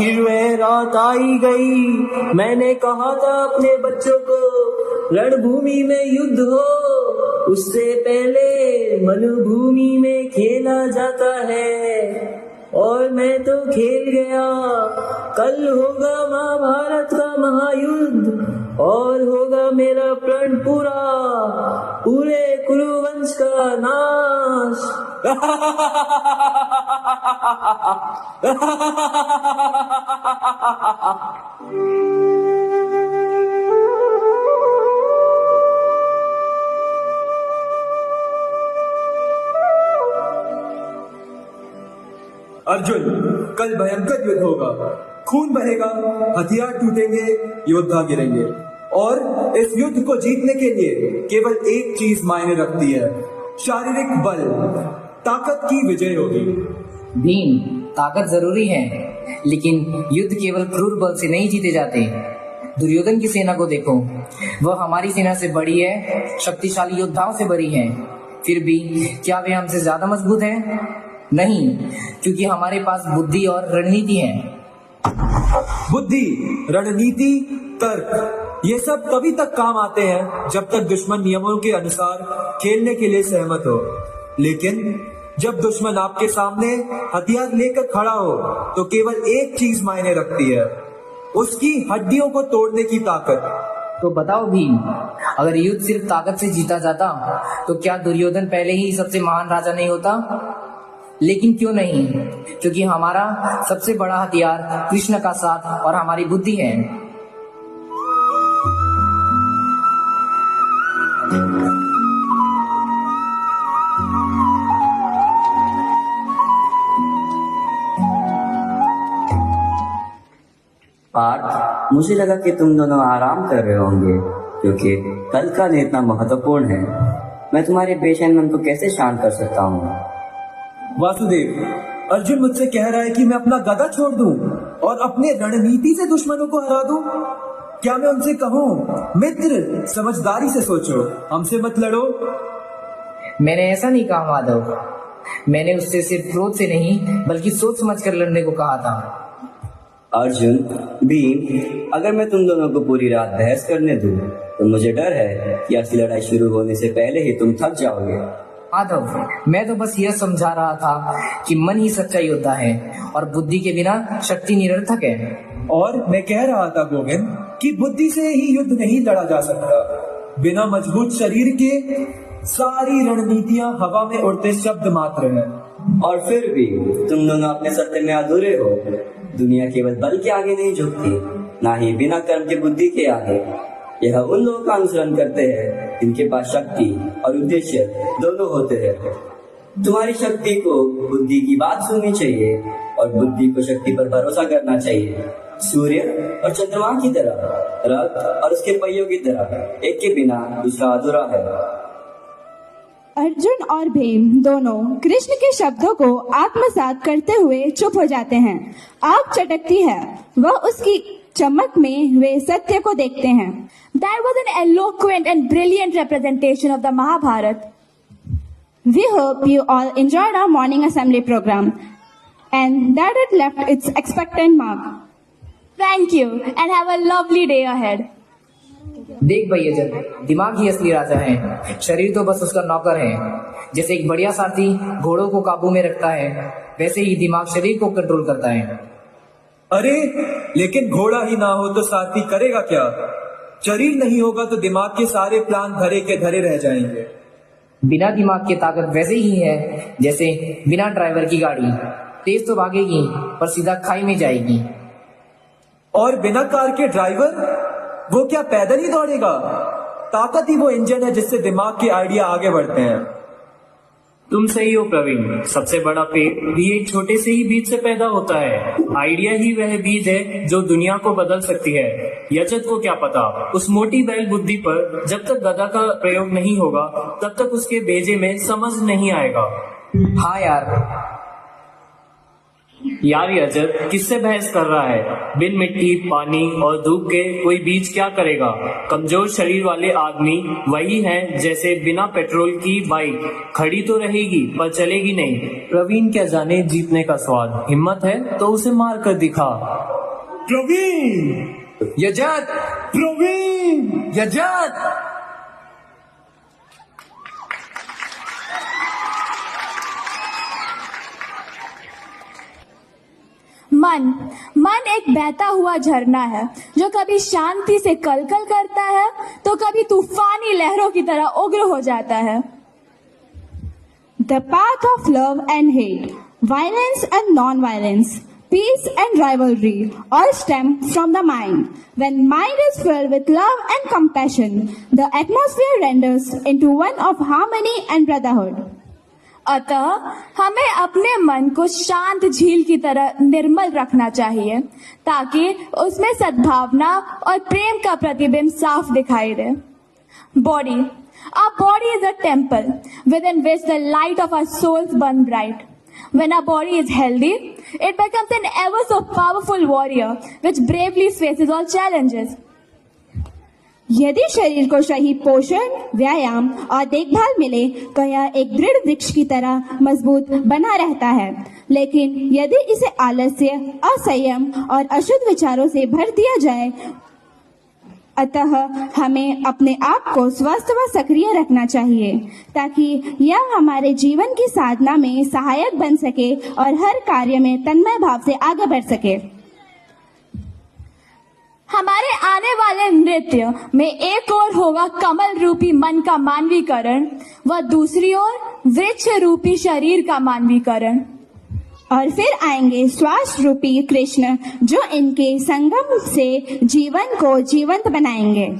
आखिर वह रात आई गई। मैंने कहा था अपने बच्चों को रणभूमि में युद्ध हो, उससे पहले मरुभूमि में खेला जाता है। और मैं तो खेल गया। कल होगा महाभारत का महायुद्ध और होगा मेरा प्रण पूरा, पूरे कुरुवंश का नाश। अर्जुन, कल भयंकर युद्ध होगा, खून बहेगा, हथियार टूटेंगे, योद्धा गिरेंगे। और इस युद्ध को जीतने के लिए केवल एक चीज मायने रखती है, शारीरिक बल। ताकत की विजय होगी। भीम, ताकत जरूरी है, लेकिन युद्ध केवल क्रूर बल से नहीं जीते जाते। दुर्योधन की सेना को देखो, वह हमारी सेना से बड़ी है, शक्तिशाली योद्धाओं से बड़ी है। फिर भी क्या वे हमसे ज्यादा मजबूत है? नहीं, क्योंकि हमारे पास बुद्धि और रणनीति है। बुद्धि, रणनीति, तर्क, ये सब तभी तक काम आते हैं जब तक दुश्मन नियमों के अनुसार खेलने के लिए सहमत हो। लेकिन जब दुश्मन आपके सामने हथियार लेकर खड़ा हो तो केवल एक चीज मायने रखती है, उसकी हड्डियों को तोड़ने की ताकत। तो बताओ भीम, अगर युद्ध सिर्फ ताकत से जीता जाता तो क्या दुर्योधन पहले ही सबसे महान राजा नहीं होता? लेकिन क्यों नहीं? क्योंकि हमारा सबसे बड़ा हथियार कृष्ण का साथ और हमारी बुद्धि है। पार्थ, मुझे लगा कि तुम दोनों आराम कर रहे होंगे क्योंकि कल का दिन इतना महत्वपूर्ण है। मैं तुम्हारे बेचैन मन को कैसे शांत कर सकता हूँ? वासुदेव, अर्जुन मुझसे कह रहा है कि मैं अपना गदा छोड़ दूं और अपने रणनीति से दुश्मनों को हरा दूं। क्या मैं उनसे कहूं, मित्र समझदारी से सोचो, हमसे मत लड़ो? मैंने ऐसा नहीं कहा माधव, मैंने उससे सिर्फ क्रोध से नहीं बल्कि सोच समझ कर लड़ने को कहा था। अर्जुन, भीम, अगर मैं तुम दोनों को पूरी रात बहस करने दूं तो मुझे डर है कि असली लड़ाई शुरू होने से पहले ही तुम थक जाओगे। माधव, मैं तो बस यह समझा रहा था कि मन ही सच्चा योद्धा है और बुद्धि के बिना शक्ति निरर्थक है। और मैं कह रहा था गोविंद कि बुद्धि से ही युद्ध नहीं लड़ा जा सकता। बिना मजबूत शरीर के सारी रणनीतियां हवा में उड़ते शब्द मात्र हैं। और फिर भी तुम दोनों अपने सत्य में अधूरे हो। दुनिया केवल बल के आगे नहीं झुकती, ना ही बिना कर्म के बुद्धि के आगे। यह उन लोगों का अनुसरण करते हैं जिनके पास शक्ति और उद्देश्य दोनों होते हैं। तुम्हारी शक्ति को बुद्धि की बात सुननी चाहिए और बुद्धि को शक्ति पर भरोसा करना चाहिए। सूर्य और चंद्रमा की तरह, रथ और उसके पहियों की तरह, एक के बिना दूसरा अधूरा है। अर्जुन और भीम दोनों कृष्ण के शब्दों को आत्मसात करते हुए चुप हो जाते हैं। आग चटकती है, वह उसकी चमक में वे सत्य को देखते हैं। That was an eloquent and brilliant representation of the Mahabharata. We hope you all enjoyed our morning assembly program and that it left its expectant mark. Thank you and have a lovely day ahead. देख भैया, दिमाग ही असली राजा है, शरीर तो बस उसका नौकर है। जैसे एक बढ़िया सारथी घोड़ों को काबू में रखता है, वैसे ही दिमाग शरीर को कंट्रोल करता है। अरे लेकिन घोड़ा ही ना हो तो सारथी करेगा क्या? शरीर नहीं होगा तो दिमाग के सारे प्लान धरे के धरे रह जाएंगे। बिना दिमाग की ताकत वैसे ही है जैसे बिना ड्राइवर की गाड़ी, तेज तो भागेगी पर सीधा खाई में जाएगी। और बिना कार के ड्राइवर, वो क्या पैदल ही दौड़ेगा? ताकत ही वो इंजन है जिससे दिमाग के आइडिया आगे बढ़ते हैं। तुम सही हो प्रवीण, सबसे बड़ा पेड़ भी एक छोटे से ही बीज से पैदा होता है। आइडिया ही वह बीज है जो दुनिया को बदल सकती है। यजत को क्या पता, उस मोटी बैल बुद्धि पर जब तक गदा का प्रयोग नहीं होगा तब तक उसके भेजे में समझ नहीं आएगा। हाँ यार, यार ये अजब किससे बहस कर रहा है? बिन मिट्टी, पानी और धूप के कोई बीज क्या करेगा? कमजोर शरीर वाले आदमी वही हैं जैसे बिना पेट्रोल की बाइक खड़ी तो रहेगी पर चलेगी नहीं। प्रवीण क्या जाने जीतने का स्वाद, हिम्मत है तो उसे मार कर दिखा। प्रवीण! यजत! प्रवीण! यजत! मन एक बहता हुआ झरना है जो कभी शांति से कलकल करता है तो कभी तूफानी लहरों की तरह उग्र हो जाता है। The path of love and hate, violence and non-violence, peace and rivalry all stem from the mind. When mind is filled with love and compassion, the atmosphere renders into one of harmony and brotherhood. अतः हमें अपने मन को शांत झील की तरह निर्मल रखना चाहिए ताकि उसमें सद्भावना और प्रेम का प्रतिबिंब साफ दिखाई दे। Body. Our body is a temple within which the light of our souls burn bright. When our body is healthy, it becomes an ever so powerful warrior which bravely faces all challenges. यदि शरीर को सही पोषण, व्यायाम और देखभाल मिले तो यह एक दृढ़ वृक्ष की तरह मजबूत बना रहता है। लेकिन यदि इसे आलस्य, असंयम और अशुद्ध विचारों से भर दिया जाए, अतः हमें अपने आप को स्वस्थ व सक्रिय रखना चाहिए ताकि यह हमारे जीवन की साधना में सहायक बन सके और हर कार्य में तन्मय भाव से आगे बढ़ सके। हमारे आने वाले नृत्य में एक ओर होगा कमल रूपी मन का मानवीकरण व दूसरी ओर वृक्ष रूपी शरीर का मानवीकरण। और फिर आएंगे श्वास रूपी कृष्ण जो इनके संगम से जीवन को जीवंत बनाएंगे।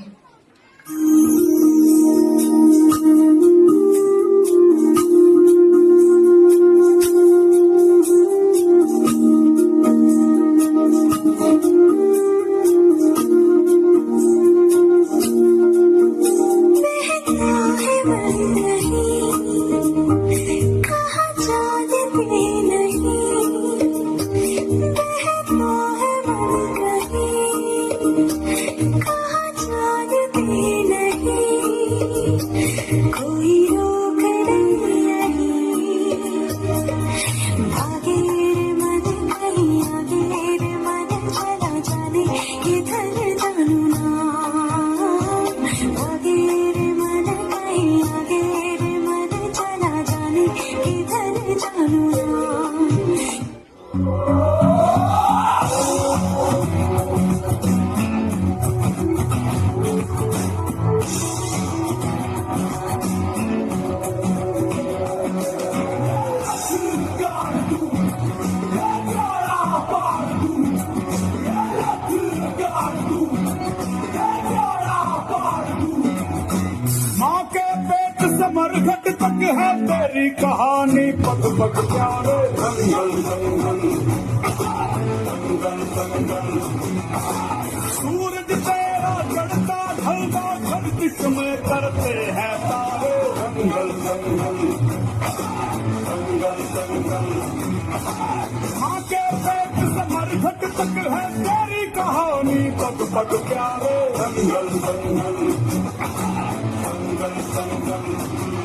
मरघट तक है तेरी कहानी, पग पग प्यारे दंगल दंगल दंगल दंगल। सूरज तेरा चढ़ता ढलता गर्दिश में करते हैं तारे दंगल दंगल दंगल दंगल। माँ के पेट से मरघट तक है तेरी कहानी, पग पग प्यारे दंगल दंगल दंगल दंगल।